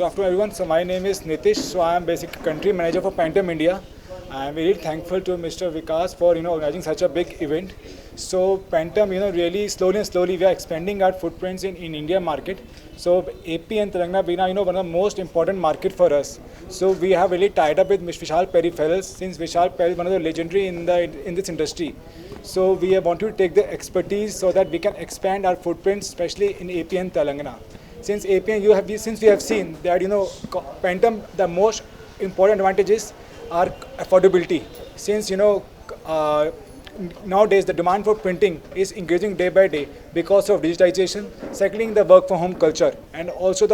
good afternoon, everyone. So my name is Nitish. So I am basic country manager for Pantone India. I am very thankful to Mr. Vikas for organizing such a big event. So Pantone, really slowly and slowly we are expanding our footprints in India market. So AP and Telangana being one of the most important market for us. So we have really tied up with Mr. Vishal Peripherals since Vishal Peripherals is one of the legendary in this industry. So we have wanted to take the expertise so that we can expand our footprints, especially in AP and Telangana. Since APN, since we have seen that Pantone, the most important advantages are affordability. Since nowadays the demand for printing is increasing day by day because of digitization. Secondly, the work from home culture, and also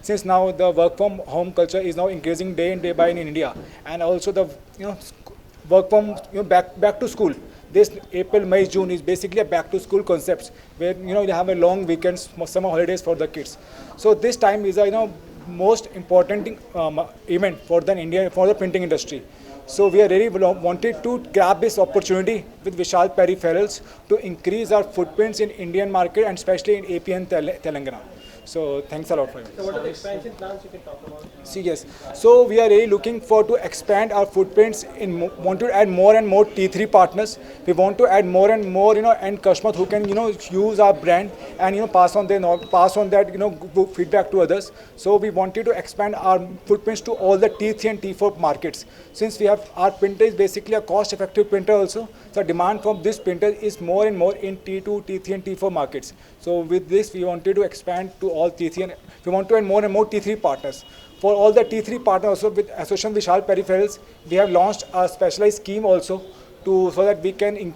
since now the work from home culture is now increasing day and day by in India, and also the work from back to school. This April, May, June is basically a back to school concepts where you have a long weekends, summer holidays for the kids. So this time is a most important event for the printing industry. So we are really wanted to grab this opportunity with Vishal Peripherals to increase our footprints in Indian market and especially in AP and Telangana. So thanks a lot for it. So what are the expansion plans you can talk about? See, yes. So we are really looking for to expand our footprints want to add more and more T3 partners. We want to add more and more end customers who can use our brand and pass on that feedback to others. So we wanted to expand our footprints to all the T3 and T4 markets. Since we have our printer is basically a cost-effective printer also, so demand from this printer is more and more in T2, T3 and T4 markets. So with this we wanted to expand to all T3 and we want to add more and more T3 partners. For all the T3 partners also with association Vishal Peripherals, we have launched a specialized scheme also so that we can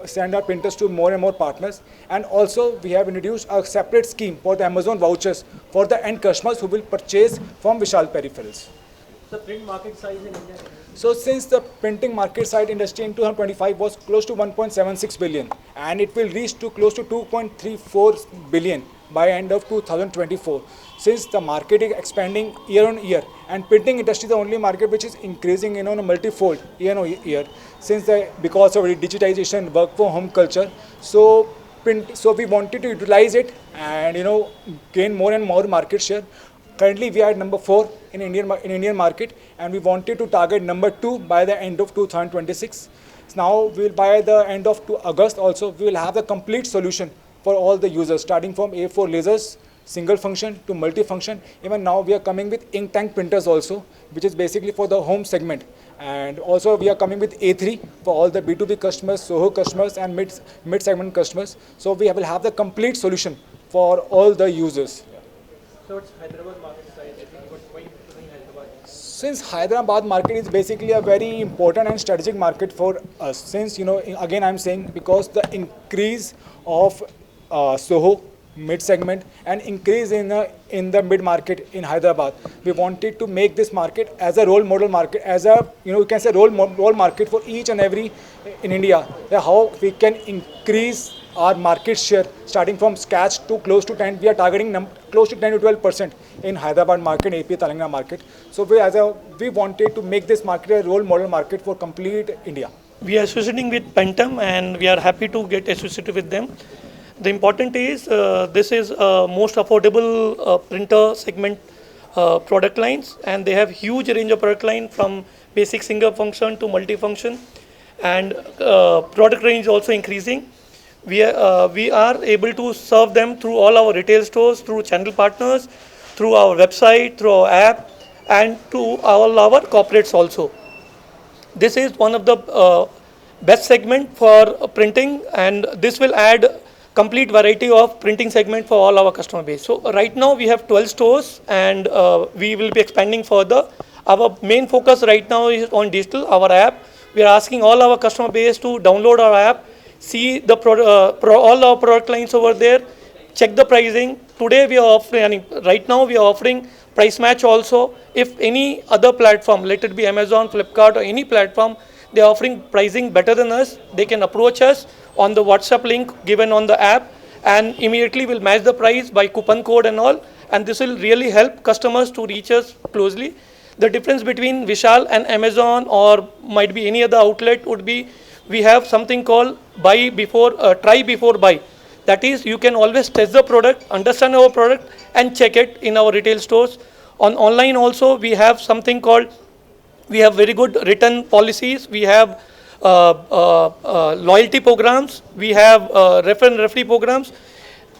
send our printers to more and more partners. And also we have introduced a separate scheme for the Amazon vouchers for the end customers who will purchase from Vishal Peripherals. The print market size in India? So since the printing market side industry in 2025 was close to 1.76 billion and it will reach to close to 2.34 billion by end of 2024. Since the market is expanding year on year and printing industry is the only market which is increasing a multifold year on year because of digitization, work from home culture. So we wanted to utilize it and gain more and more market share. Currently, we are at number 4 in Indian market, and we wanted to target number 2 by the end of 2026. So now, by the end of August also, we will have the complete solution for all the users, starting from A4 lasers, single function to multi-function. Even now, we are coming with ink tank printers also, which is basically for the home segment. And also, we are coming with A3 for all the B2B customers, SOHO customers, and mid-segment customers. So we will have the complete solution for all the users. So what's Hyderabad market size? Why you choosing Hyderabad? Since Hyderabad market is basically a very important and strategic market for us. Since again I'm saying because the increase of SOHO mid segment and increase in the mid market in Hyderabad, we wanted to make this market as a role model market, as a you can say role market for each and every in India. How we can increase our market share starting from scratch to close to 10. We are targeting close to 10 to 12% in Hyderabad market, AP Telangana market. So we wanted to make this market a role model market for complete India. We are associating with Pantone and we are happy to get associated with them. The important is this is most affordable printer segment product lines, and they have huge range of product line from basic single function to multi-function, and product range also increasing. We are able to serve them through all our retail stores, through channel partners, through our website, through our app, and to all our corporates also. This is one of the best segment for printing, and this will add complete variety of printing segment for all our customer base. So right now we have 12 stores and we will be expanding further. Our main focus right now is on digital, our app. We are asking all our customer base to download our app, see the all our product lines over there, check the pricing. Today we are offering, right now we are offering price match also. If any other platform, let it be Amazon, Flipkart or any platform, they are offering pricing better than us, they can approach us on the WhatsApp link given on the app, and immediately we'll match the price by coupon code and all, and this will really help customers to reach us closely. The difference between Vishal and Amazon or might be any other outlet would be we have something called try before buy. That is, you can always test the product, understand our product, and check it in our retail stores. On online also, we have something called, we have very good return policies. We have loyalty programs. We have referee programs.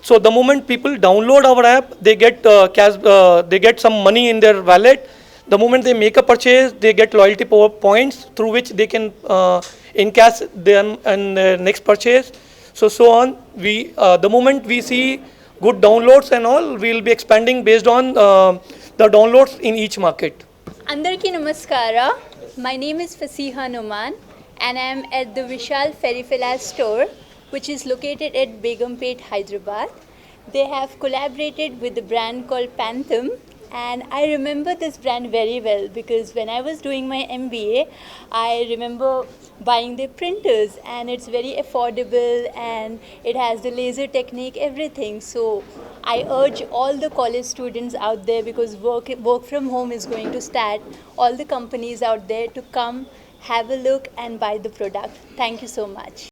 So the moment people download our app, they get cash, they get some money in their wallet. The moment they make a purchase, they get loyalty points through which they can encash them in their next purchase. So on. We the moment we see good downloads and all, we will be expanding based on the downloads in each market. Andarki Namaskara. My name is Fasiha Numan and I am at the Vishal Peripheral store, which is located at Begumpet, Hyderabad. They have collaborated with a brand called Panthem, and I remember this brand very well because when I was doing my MBA, I remember buying their printers, and it's very affordable and it has the laser technique, everything. So I urge all the college students out there, because work from home is going to start, all the companies out there to come, have a look and buy the product. Thank you so much.